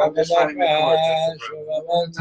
I'm just finding the chords.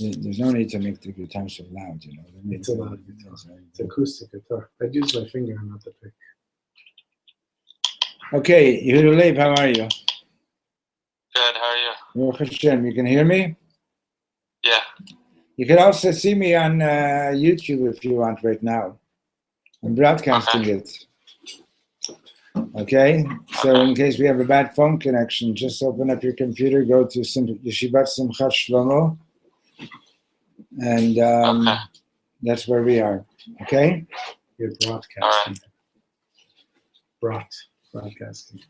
There's no need to make the guitar so loud, you know. It's a loud guitar. It's acoustic guitar. I'd use my finger and not the pick. Okay, Yehuda, how are you? Good, how are you? Baruch Hashem, you can hear me? Yeah. You can also see me on YouTube if you want right now. I'm broadcasting it. Okay? So in case we have a bad phone connection, just open up your computer, go to Yeshivat Simchat Shlomo, and that's where we are. Okay? You're broadcasting. Broadcasting.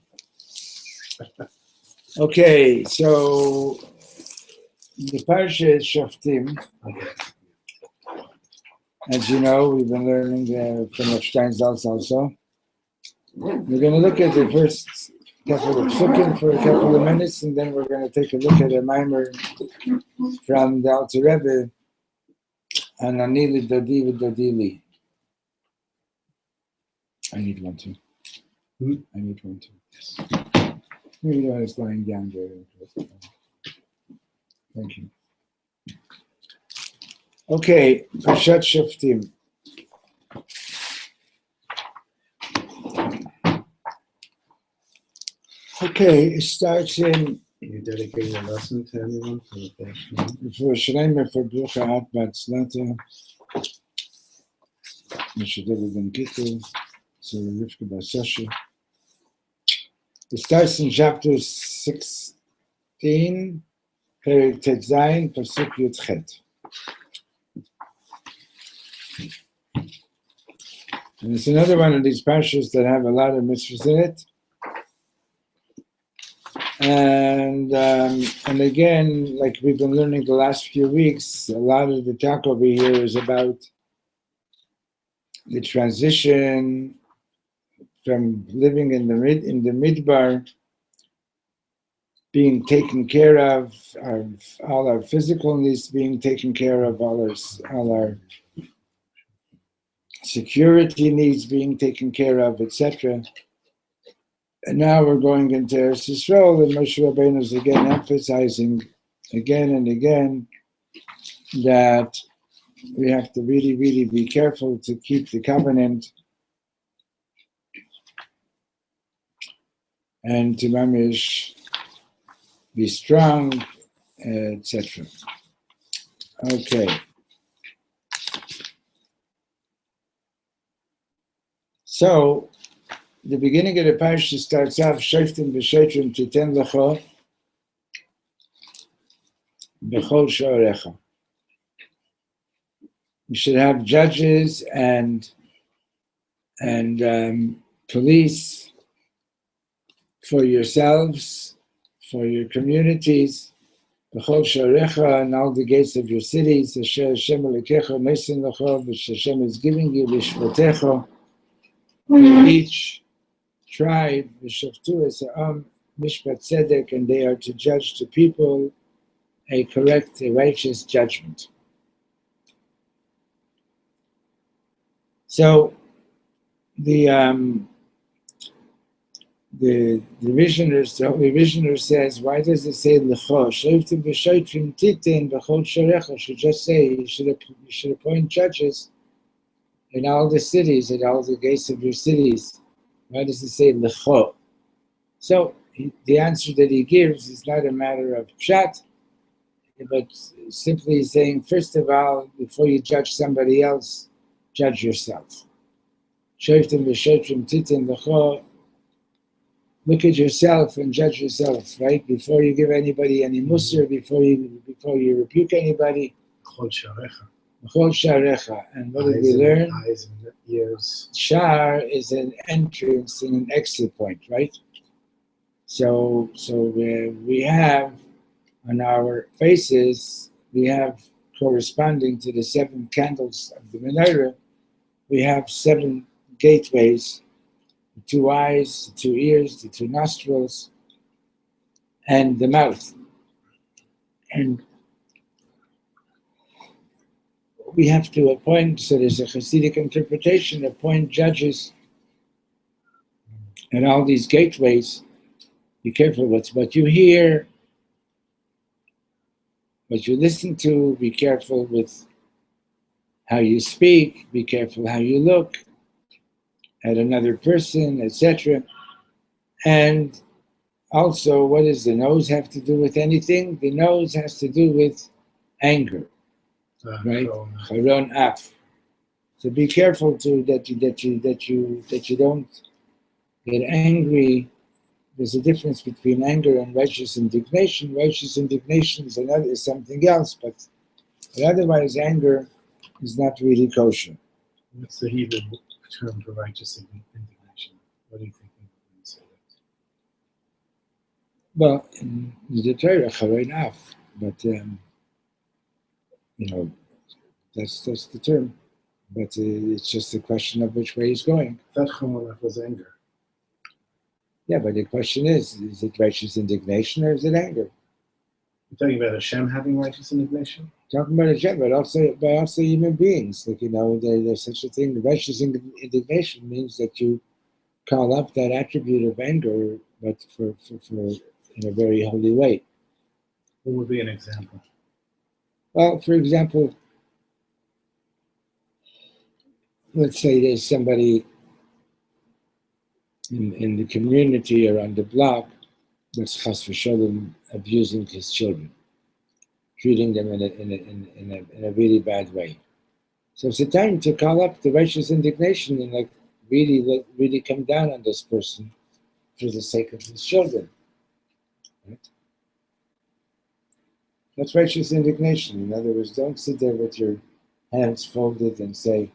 Okay, so the parshat is Shoftim. As you know, we've been learning from Epstein's also. We're going to look at the first couple of psukim for a couple of minutes, and then we're going to take a look at a mimer from the Alter Rebbe on Anili Dodi V'Dodili. I need one too. I need one too. Maybe the one is lying down there. Thank you. Okay, parshat Shoftim. Okay, it starts in. You dedicating a lesson to anyone for the first one? For Shreimer, for Brucha At Batzlata, Mishadeva Ben Kitu, so Rivka Basashi. It starts in chapter 16, Perek Tet Zayin, Pasuk Yud Chet. And it's another one of these parshas that have a lot of mitzvahs in it. And again, like we've been learning the last few weeks, a lot of the talk over here is about the transition from living in the midbar, being taken care of all our physical needs being taken care of, all our security needs being taken care of, etc. And now we're going into Eretz Yisrael, and Moshe Rabbeinu is again emphasizing again and again that we have to really, really be careful to keep the covenant and to mamish be strong, etc. Okay. So the beginning of the parsha starts off Shoftim v'Shoftim titen lecha b'chol sha'orecha. You should have judges and police for yourselves, for your communities, b'chol sha'orecha, and all the gates of your cities. Asher Hashem Elokecha mesin lecha, which Hashem is giving you lishvotecha, for each tribe, v'shoftu es ha'am mishpat tzedek, and they are to judge to people a correct, a righteous judgment. So the revisioner says, why does it say lecha? Shoftim v'shoftim titen b'chol sharecha. Should just say you should appoint judges in all the cities, at all the gates of your cities. Why does it say lecha? So the answer that he gives is not a matter of pshat, but simply saying, first of all, before you judge somebody else, judge yourself. Shoftim v'shoftim titen lecha. Look at yourself and judge yourself, right? Before you give anybody any musar, before you rebuke anybody. Chol sharecha. Chol sharecha. And what did we learn? Eyes and ears. Shar is an entrance and an exit point, right? So we have on our faces, we have corresponding to the 7 candles of the menorah, we have 7 gateways. The 2 eyes, the 2 ears, the 2 nostrils, and the mouth. And we have to appoint, so there's a Hasidic interpretation, appoint judges at all these gateways. Be careful with what you hear, what you listen to, be careful with how you speak, be careful how you look at another person, etc. And also, what does the nose have to do with anything? The nose has to do with anger, right? Charon af. So be careful that you don't get angry. There's a difference between anger and righteous indignation. Righteous indignation is something else, but otherwise, anger is not really kosher. What's the Hebrew term for righteous indignation? What do you think when you say that? Well, in the Torah, charein af, but that's the term. But it's just a question of which way he's going. That charein was anger. Yeah, but the question is it righteous indignation or is it anger? You're talking about Hashem having righteous indignation? Talking about Hashem, but also human beings. Like, there's such a thing. Righteous indignation means that you call up that attribute of anger, but for in a very holy way. What would be an example? Well, for example, let's say there's somebody in the community or on the block that's chas v'sholem abusing his children, treating them in a really bad way. So it's a time to call up the righteous indignation and really come down on this person for the sake of his children. Right? That's righteous indignation. In other words, don't sit there with your hands folded and say,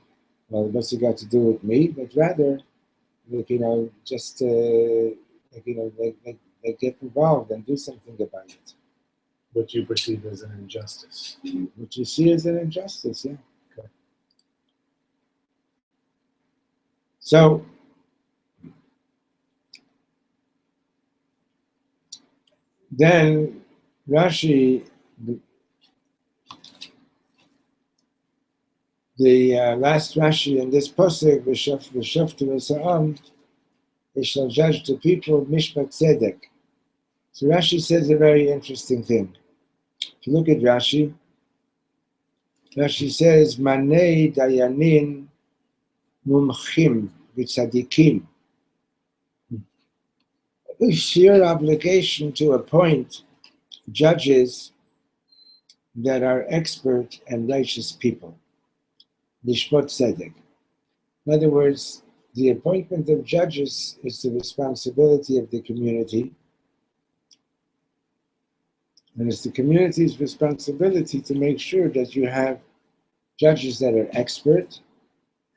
well, what's it got to do with me? But rather, just like get involved and do something about it. What you perceive as an injustice. What you see as an injustice, yeah. Okay. So, then Rashi, the last Rashi in this posuk, Shoftim Sa'am, they shall judge the people Mishpat Tzedek. So Rashi says a very interesting thing. If you look at Rashi, Rashi says, Manei Dayanin Mumchim B'Tzadikim. It's your obligation to appoint judges that are expert and righteous people. Lishpot Tzedek. In other words, the appointment of judges is the responsibility of the community, and it's the community's responsibility to make sure that you have judges that are expert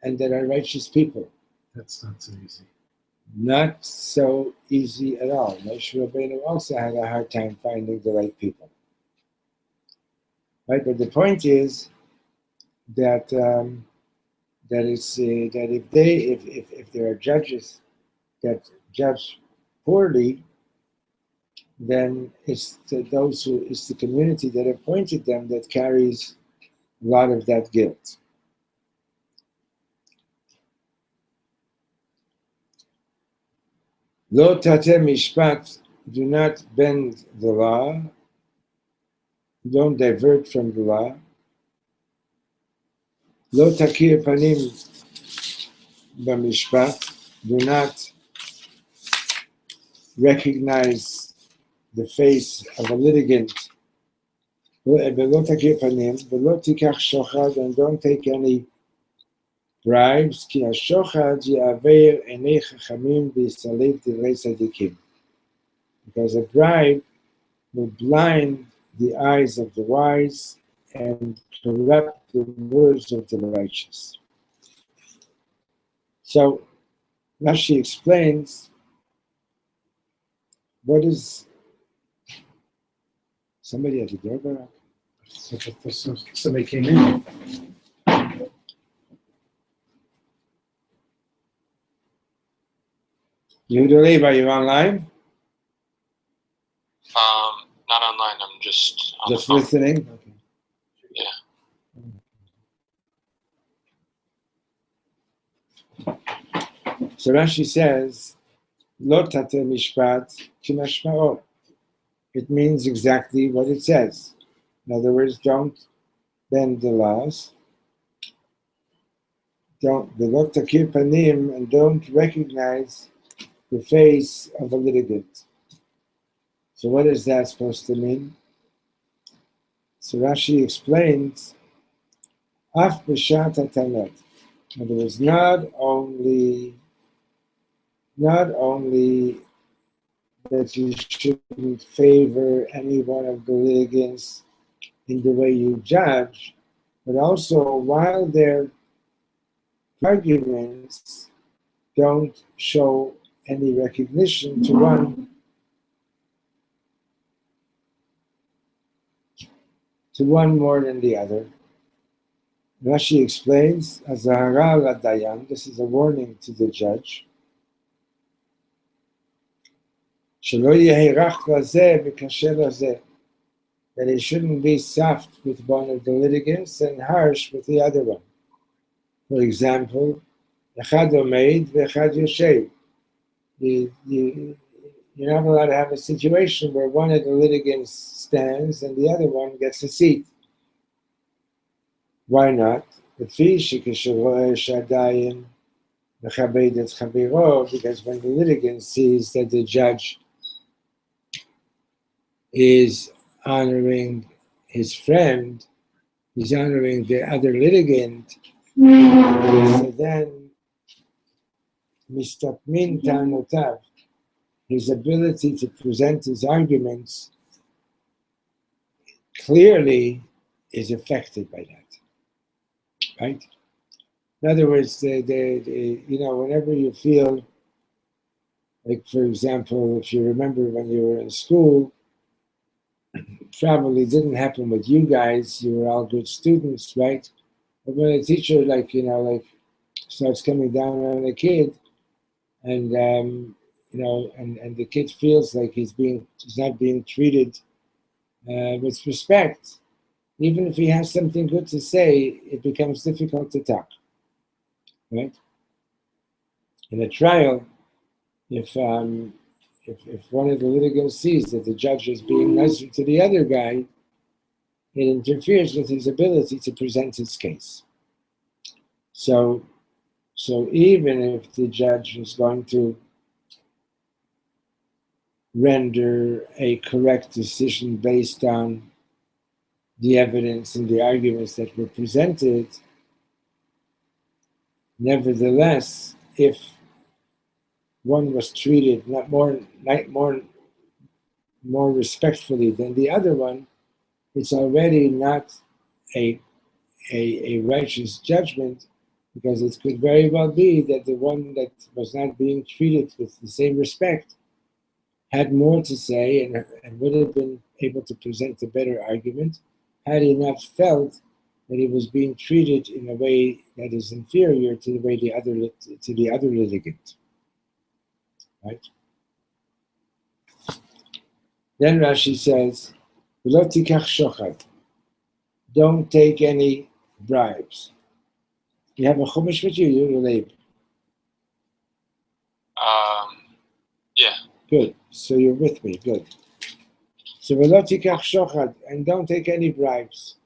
and that are righteous people. That's not so easy. Not so easy at all. Moshe Rabbeinu also had a hard time finding the right people. Right, but the point is that if there are judges that judge poorly, then it's the community that appointed them that carries a lot of that guilt. Lo tateh mishpat, do not bend the law, don't divert from the law. Lo takir panim b'mishpat, do not recognize the face of a litigant. V'lo takir panim, v'lo tikach shochad, and don't take any bribes, ki ha-shochad ya'aver enei chachamim v'yisalet divrei tzadikim. Because a bribe will blind the eyes of the wise and corrupt the words of the righteous. So Rashi explains what is somebody at the door, Barak? Somebody came in. Yehuda, are you online? Not online. I'm just on the Just phone. listening? Okay. Yeah. So Rashi says, Lo tateh mishpat kimashma'o. It means exactly what it says. In other words, don't bend the laws. Don't v'lo takir panim, and don't recognize the face of a litigant. So what is that supposed to mean? So Rashi explains, Af b'shat hatanot. In other words, not only that you shouldn't favor any one of the litigants in the way you judge, but also while their arguments don't show any recognition to one more than the other. Rashi explains, Azahara ladayan, this is a warning to the judge. Shelo yeherach lazeh v'kasher lazeh, that he shouldn't be soft with one of the litigants and harsh with the other one. For example, echad omeid v'echad yoshev. You're not allowed to have a situation where one of the litigants stands and the other one gets a seat. Why not? Because when the litigant sees that the judge is honoring his friend, he's honoring the other litigant, so then mistapmin ta'anotav, his ability to present his arguments clearly is affected by that. Right? In other words, whenever you feel, like for example, if you remember when you were in school, probably didn't happen with you guys. You were all good students, right? But when a teacher, starts coming down on a kid, and and the kid feels like he's not being treated with respect, even if he has something good to say, it becomes difficult to talk, right? In a trial, if one of the litigants sees that the judge is being nicer to the other guy, it interferes with his ability to present his case. So even if the judge is going to render a correct decision based on the evidence and the arguments that were presented, nevertheless, if one was treated more respectfully than the other one, it's already not a righteous judgment, because it could very well be that the one that was not being treated with the same respect had more to say and would have been able to present a better argument had he not felt that he was being treated in a way that is inferior to the other litigant. Right? Then Rashi says, "V'lo tikach shochad." Don't take any bribes. You have a chumash with you, you're Leib. Yeah. Good. So you're with me. Good. So v'lo tikach shochad, and don't take any bribes.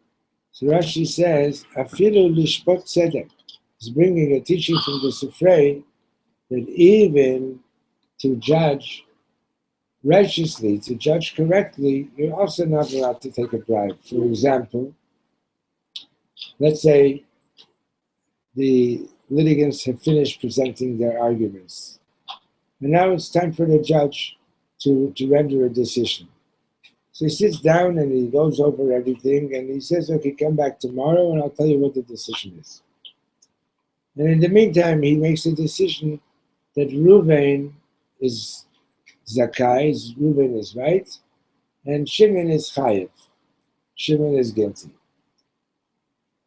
So Rashi says, "Afilu lishpot tzedek." He's bringing a teaching from the Sifrei that even to judge righteously, to judge correctly, you're also not allowed to take a bribe. For example, let's say the litigants have finished presenting their arguments, and now it's time for the judge to render a decision. So he sits down and he goes over everything, and he says, "Okay, come back tomorrow and I'll tell you what the decision is." And in the meantime, he makes a decision that Ruvain is Zakai, Ruvain is right, and Shimon is Chayev. Shimon is guilty.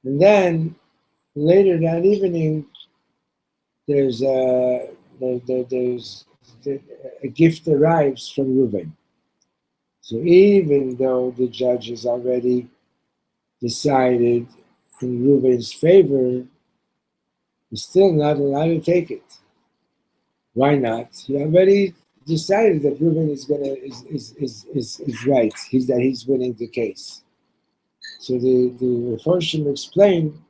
And then later that evening, there's a gift arrives from Ruvain. So even though the judge has already decided in Ruvain's favor, he's still not allowed to take it. Why not? He already decided that Reuben is right. He's winning the case. So the Meforshim explain,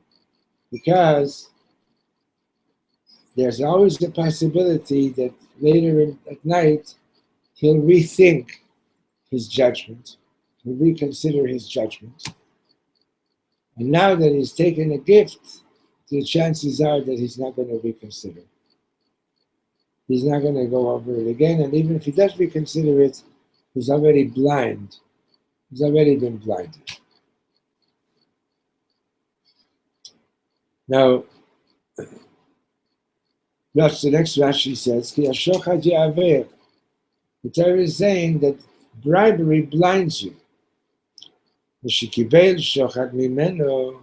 because there's always the possibility that later at night he'll rethink his judgment, he'll reconsider his judgment. And now that he's taken a gift, the chances are that he's not going to reconsider. He's not going to go over it again, and even if he does reconsider it, he's already blind. He's already been blinded. Now, the next Rashi says, Ki hashochad ya'aver. The Torah is saying that bribery blinds you. V'shekibel shochad mimeno.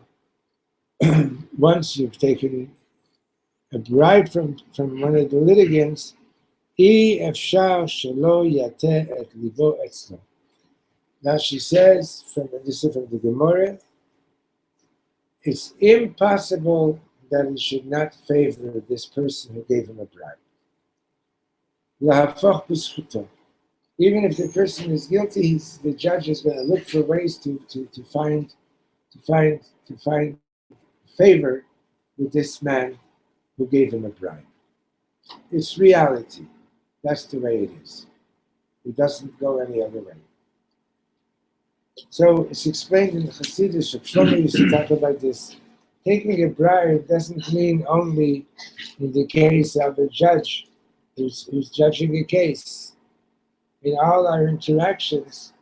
Once you've taken a bribe from one of the litigants, I efshar shelo yateh et libo etzlo. Now she says, from the Gemara, it's impossible that he should not favor this person who gave him a bribe. Lahafoch b'zchuto. Even if the person is guilty, the judge is going to look for ways to find favor with this man who gave him a bribe. It's reality. That's the way it is. It doesn't go any other way. So it's explained in the Chassidus. Shlomo used to talk about this. Taking a bribe doesn't mean only in the case of a judge who's judging a case. In all our interactions,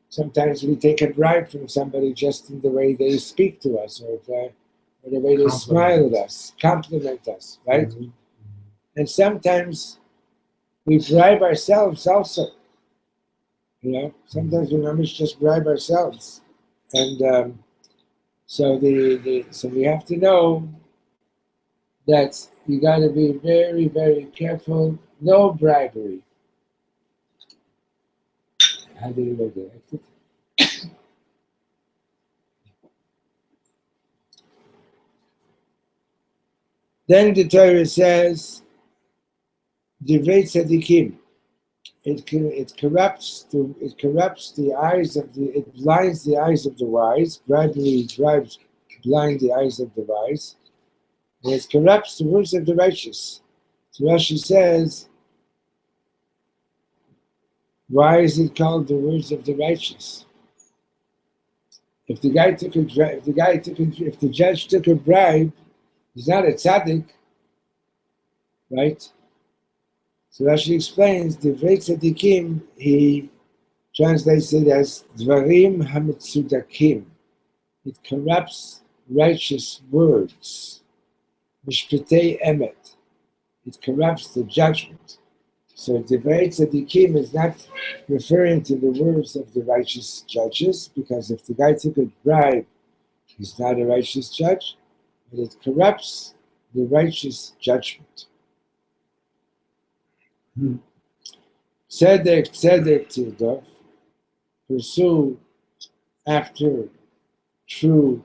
Sometimes we take a bribe from somebody just in the way they speak to us, or the way they smile at us, compliment us, right? Mhm. And sometimes we bribe ourselves also. Sometimes we almost just bribe ourselves, and so we have to know that you got to be very, very careful. No bribery. How did it go there? Then the Torah says, "Divrei tzadikim." It corrupts the eyes of it blinds the eyes of the wise. Bribery blind the eyes of the wise, and it corrupts the words of the righteous. So Rashi says, why is it called the words of the righteous? If the judge took a bribe, he's not a tzaddik, right? So Rashi explains, Divrei tzadikim, he translates it as Dvarim hametzudakim. It corrupts righteous words. Mishpetei emet. It corrupts the judgment. So Divrei tzadikim is not referring to the words of the righteous judges, because if the guy took a bribe, he's not a righteous judge, but it corrupts the righteous judgment. Tzedek tirdof, pursue after true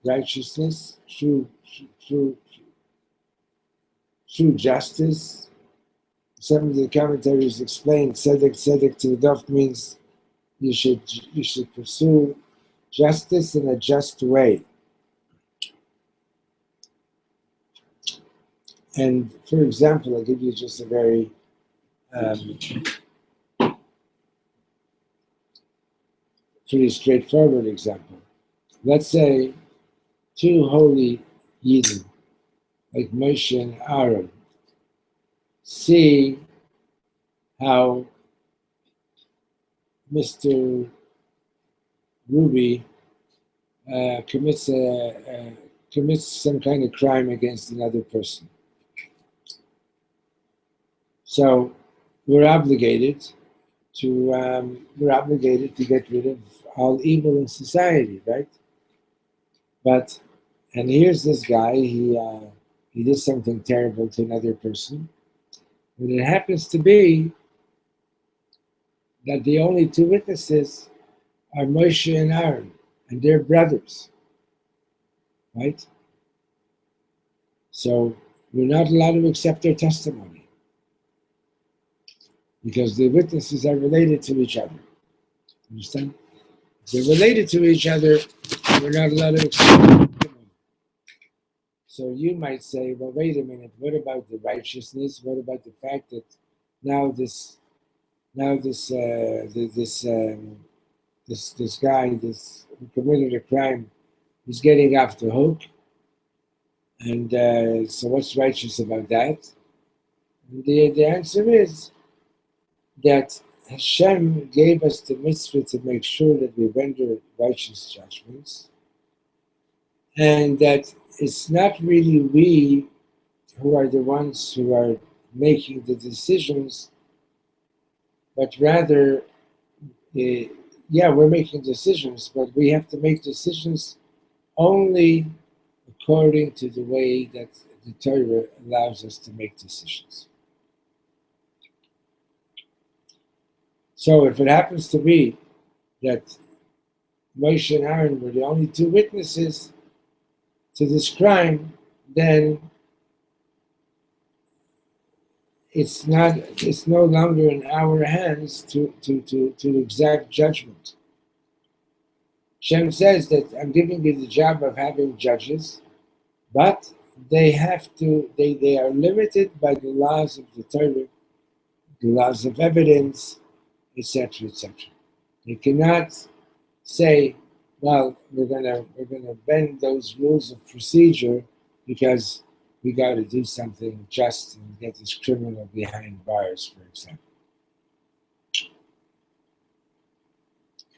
righteousness, true justice. Some of the commentaries explain tzedek tirdof means you should pursue justice in a just way. And for example, I'll give you just a very pretty straightforward example. Let's say two holy Yidden, like Moshe and Aaron, see how Mr. Ruby commits some kind of crime against another person. So we're obligated to get rid of all evil in society, right? And here's this guy. He did something terrible to another person, but it happens to be that the only two witnesses are Moshe and Aaron, and they're brothers, right? So we're not allowed to accept their testimony because the witnesses are related to each other. Understand? If they're related to each other, we're not allowed to accept their testimony. So you might say, well, wait a minute, what about the righteousness? What about the fact that now this guy who committed a crime, he's getting off the hook, and so what's righteous about that? And the answer is that Hashem gave us the mitzvah to make sure that we render righteous judgments, and that it's not really we who are the ones who are making the decisions, but rather, we're making decisions, but we have to make decisions only according to the way that the Torah allows us to make decisions. So if it happens to be that Moshe and Aaron were the only two witnesses to this crime, then it's no longer in our hands to exact judgment. Shem says that I'm giving you the job of having judges, but they are limited by the laws of the Torah, the laws of evidence, etc., etc. They cannot say, well, we're gonna bend those rules of procedure because we got to do something just and get this criminal behind bars, for example.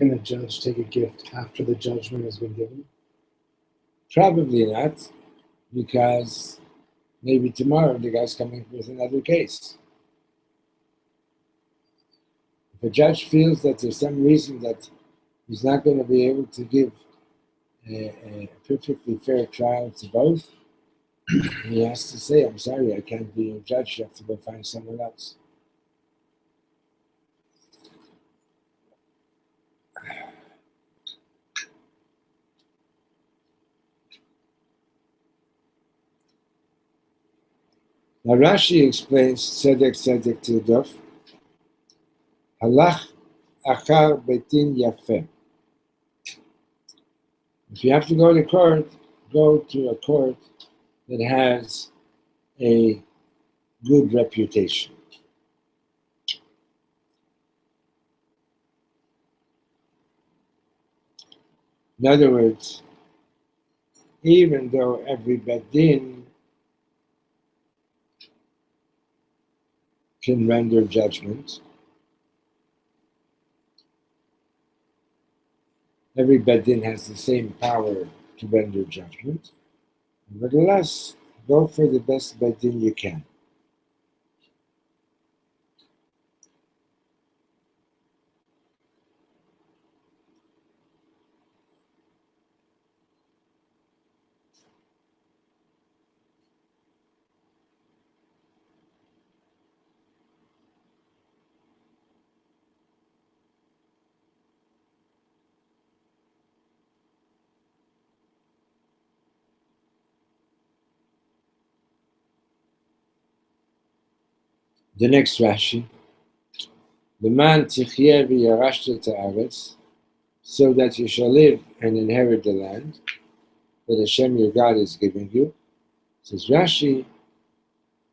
Can a judge take a gift after the judgment has been given? Probably not, because maybe tomorrow the guy's coming with another case. If a judge feels that there's some reason that he's not going to be able to give a perfectly fair trial to both, he has to say, I'm sorry, I can't be your judge, you have to go find someone else. Now Rashi explains Tzedek Tzedek Tildov, Halach Achar Betin Yafeh. If you have to go to court, go to a court that has a good reputation. In other words, even though every Bedin can render judgment, every Bedin has the same power to render judgment. Nevertheless, go for the best Bedin you can. The next Rashi, the man tichyeh v'yarashta ta'aretz, so that you shall live and inherit the land that Hashem your God is giving you. Says Rashi,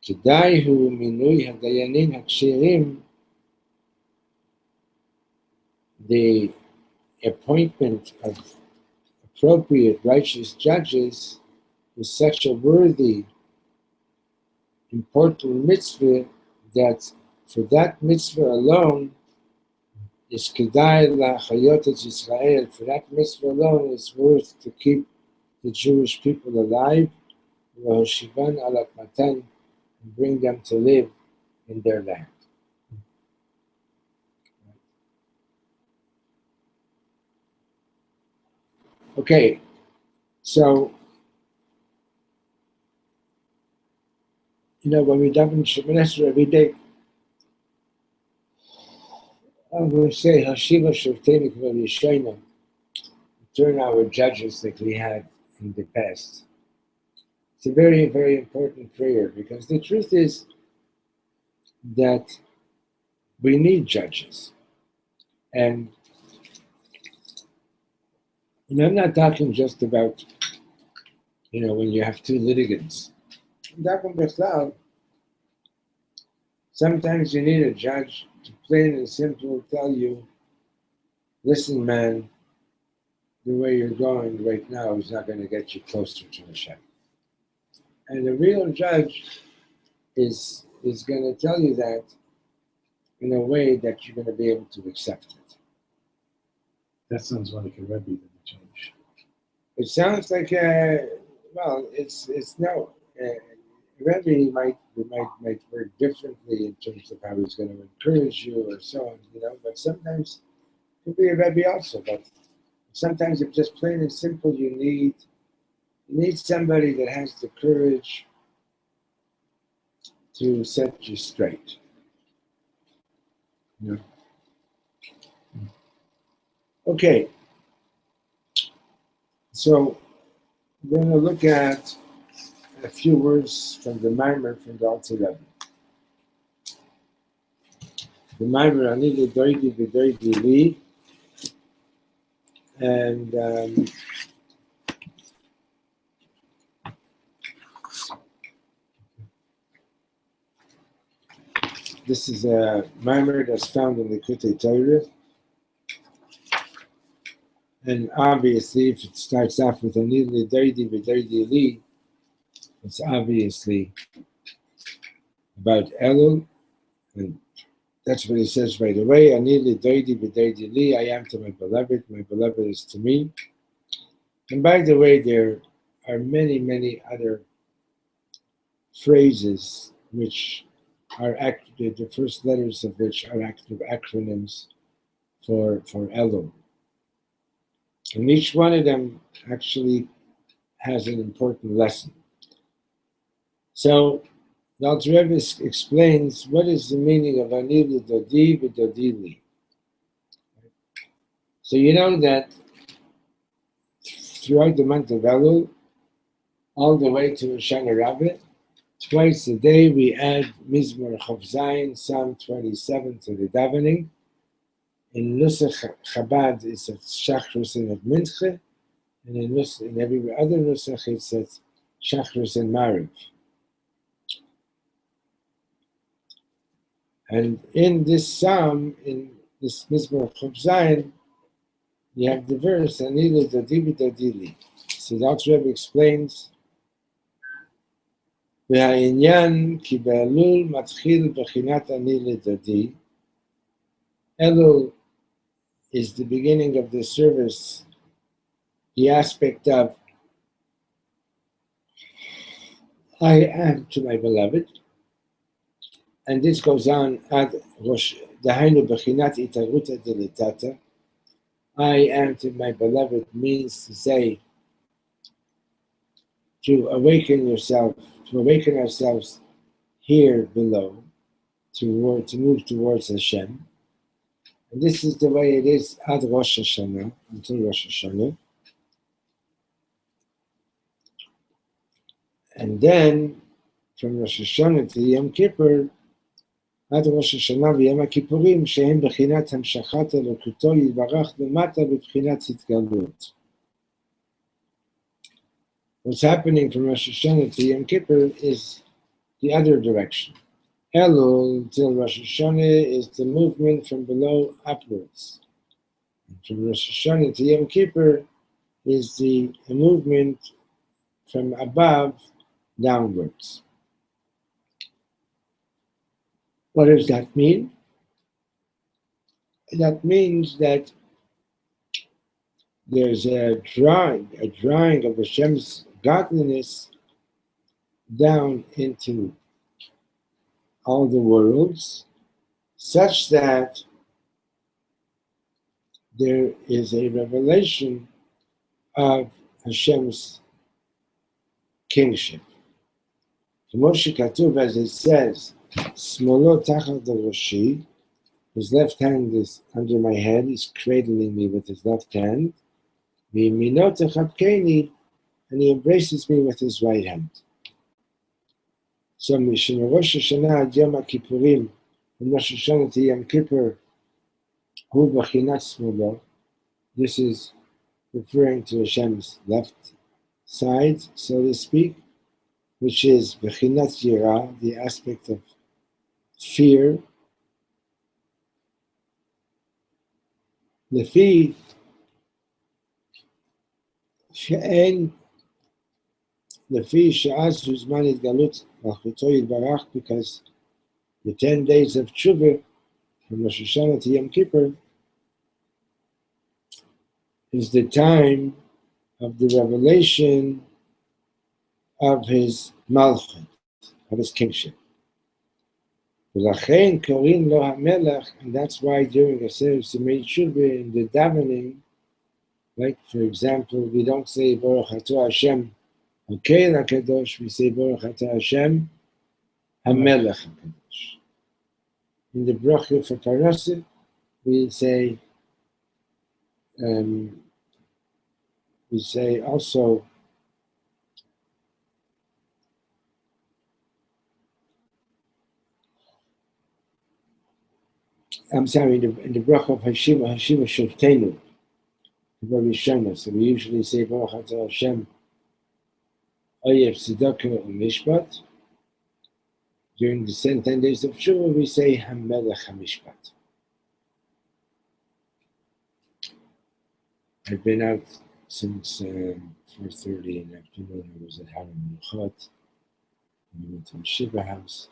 kedai hu minui hadayanim hakshirim, the appointment of appropriate righteous judges is such a worthy, important mitzvah that for that mitzvah alone is kedai lachayot et Yisrael. For that mitzvah alone, it's worth to keep the Jewish people alive, v'hoshivan alat matan, and bring them to live in their land. Okay, so when we daven Shemoneh Esrei every day, we say Hashiva Shoftim K'vel Yishayna, turn our judges like we had in the past. It's a very, very important prayer, because the truth is that we need judges. And I'm not talking just about, when you have two litigants. I'm talking about sometimes you need a judge to plain and simple tell you, listen, man, the way you're going right now is not going to get you closer to Hashem. And a real judge is going to tell you that in a way that you're going to be able to accept it. That sounds more like a Rebbe than a judge. It sounds like it's no. Rebbe might work differently in terms of how he's going to encourage you or so on, but sometimes it could be a Rebbe also, but sometimes it's just plain and simple. You need somebody that has the courage to set you straight. Okay, so we're going to look at a few words from the Maimer from the Alter Rebbe. The Maimer, Ani L'Doidi V'Doidi Li, and this is a Maimer that's found in the Kutei Torah. And obviously, if it starts off with Ani L'Doidi V'Doidi Li, it's obviously about Elul, and That's what he says right away. Ani lidoidi b'doidi li. I am to my beloved is to me. And by the way, there are many, many other phrases which are the first letters of which are active acronyms for Elul. And each one of them actually has an important lesson. So the Alter Rebbe explains what is the meaning of Ani L'Dodi V'Dodi Li. So you know that throughout the month of Elul, all the way to Hoshana Rabbah, twice a day we add Mizmor Chav Zayin, Psalm 27 to the davening. In Nusach Chabad it's at Shachrus and at Minche, and in every other Nusach it's at Shachrus and Mariv. And in this psalm, in this Mizmor Chav Zayin, you have the verse, Ani L'Dodi V'Dodi Li. So the Alter Rebbe explains, והעניין כי באלול מתחיל בחינת אני לדודי. Elul is the beginning of the service, the aspect of I am to my beloved. And this goes on ad Rosh, דהיינו בחינת התערותא דלתתא. I am to my beloved means to say, to awaken yourself, to awaken ourselves here below, to move towards Hashem. And this is the way it is ad Rosh Hashanah, until Rosh Hashanah. And then, from Rosh Hashanah to Yom Kippur, עד ראש השנה ויום הכיפורים, שהם בחינת המשכת אלוקותו יתברך למטה בבחינת התגלות. What's happening from Rosh Hashanah to Yom Kippur is the other direction. Elul till Rosh Hashanah is the movement from below upwards. And from Rosh Hashanah to Yom Kippur is the movement from above downwards. What does that mean? That means that there's a drawing of Hashem's godliness down into all the worlds, such that there is a revelation of Hashem's kingship. Moshe Katuv, as it says, Smolo tachal roshi, his left hand is under my head, he's cradling me with his left hand. V'yamino techabkeni, and he embraces me with his right hand. So Mishim Rosh Hashanah ad Yom Kippurim, from Rosh Hashanah to Yom Kippur, hu b'chinat smolo. This is referring to Hashem's left side, so to speak, which is b'chinat yirah, the aspect of fear. Lefi she'en she'az hu zman hitgalut malchuto yitbarach, because the 10 days of Tshuva from Rosh Hashanah to Yom Kippur is the time of the revelation of his malchut, of his kingship. V'lachein korin lo hamelech, and that's why during a service of Tshuva in the davening, like for example, we don't say Baruch Atah Hashem Hakel HaKadosh, we say Baruch Atah Hashem HaMelech HaKadosh. In the bracha for parashat, we say also in the bracha of Hashiva Shoftenu, very Shana. So we usually say Baruch Atah Hashem Oyev Tzedakah Mishpat. During the 10 days of Tshuva, we say HaMelech HaMishpat. I've been out since 4:30 in the afternoon. I was at Haram Menuchot. We went to the Shiva house.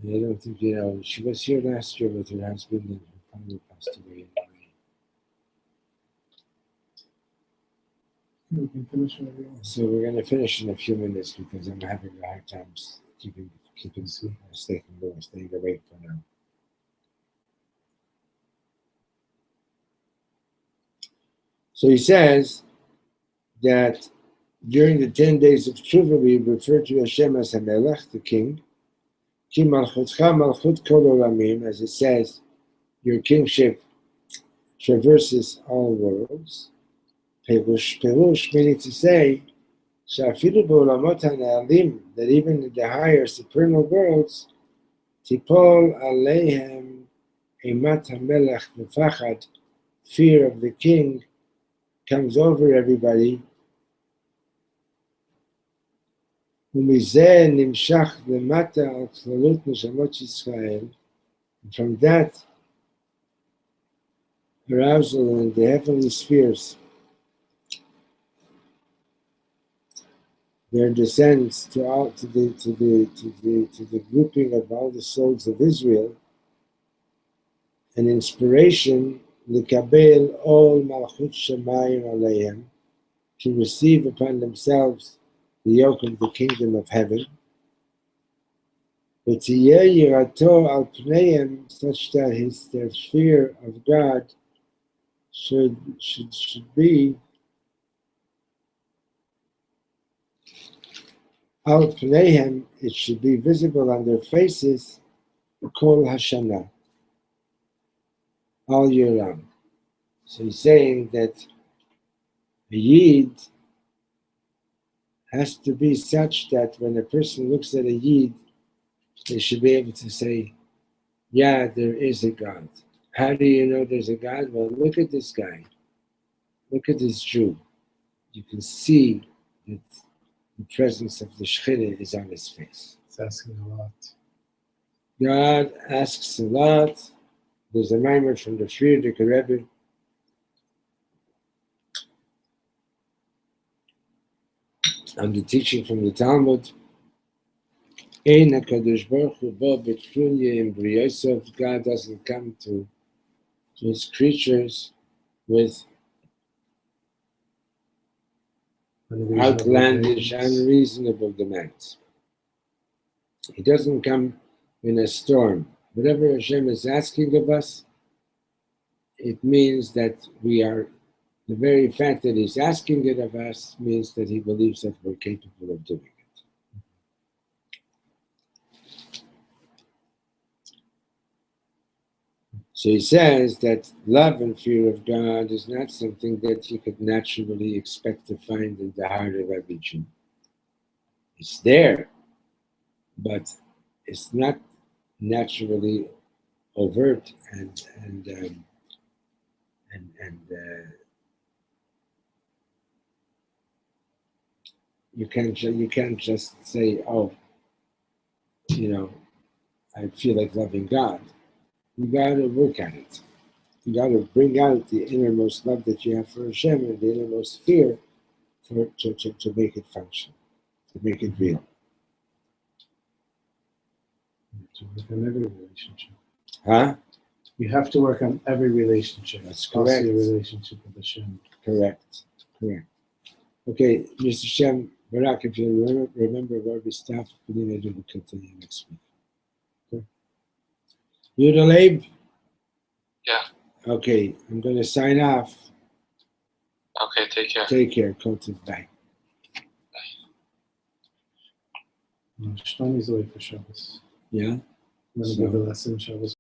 I don't think, she was here last year with her husband and her father passed away anyway. We can finish whenever you want. So we're going to finish in a few minutes because I'm having a hard time keeping staying awake for now. So he says that during the 10 days of Tshuva, we refer to Hashem as HaMelech, the king. Ki malchutcha malchut kol olamim, as it says, your kingship traverses all worlds. Perush, meaning to say, Shafilu b'olamot ha'na'alim, that even in the higher supernal worlds, tipol aleihem imat ha'melech mefachad, fear of the king comes over everybody. ומזה נמשך למטה על כללות נשמות ישראל. From that arousal in the heavenly spheres, there descends to the grouping of all the souls of Israel an inspiration likabel all malchut shamayim aleihem, to receive upon themselves the yoke of the kingdom of heaven, v'tiyeh yirato al pneihem, such that their fear of God should be al pneihem, it should be visible on their faces, kol hashana, all year long. So he's saying that a yid has to be such that when a person looks at a yid, they should be able to say, yeah, there is a God. How do you know there's a God? Well, look at this guy. Look at this Jew. You can see that the presence of the Shechina is on his face. It's asking a lot. God asks a lot. There's a mimer from the Frierdiker Rebbe. On the teaching from the Talmud, God doesn't come to his creatures with outlandish, unreasonable demands. He doesn't come in a storm. Whatever Hashem is asking of us, it means that we are, the very fact that he's asking it of us means that he believes that we're capable of doing it. So he says that love and fear of God is not something that you could naturally expect to find in the heart of every Jew. It's there, but it's not naturally overt and you can't just say, oh, I feel like loving God. You got to work at it. You got to bring out the innermost love that you have for Hashem and the innermost fear to make it function, to make it real. To work on every relationship. Huh? You have to work on every relationship. That's correct. Your relationship with Hashem. Correct. Okay, Mr. Shem, Barak, if you remember where we stopped, we'll continue next week. Okay. Yudaleib? Yeah. Okay, I'm going to sign off. Okay, take care. Take care. Kotiv, bye. Shlomi's away for Shabbos. Yeah? I'm going to give a lesson Shabbos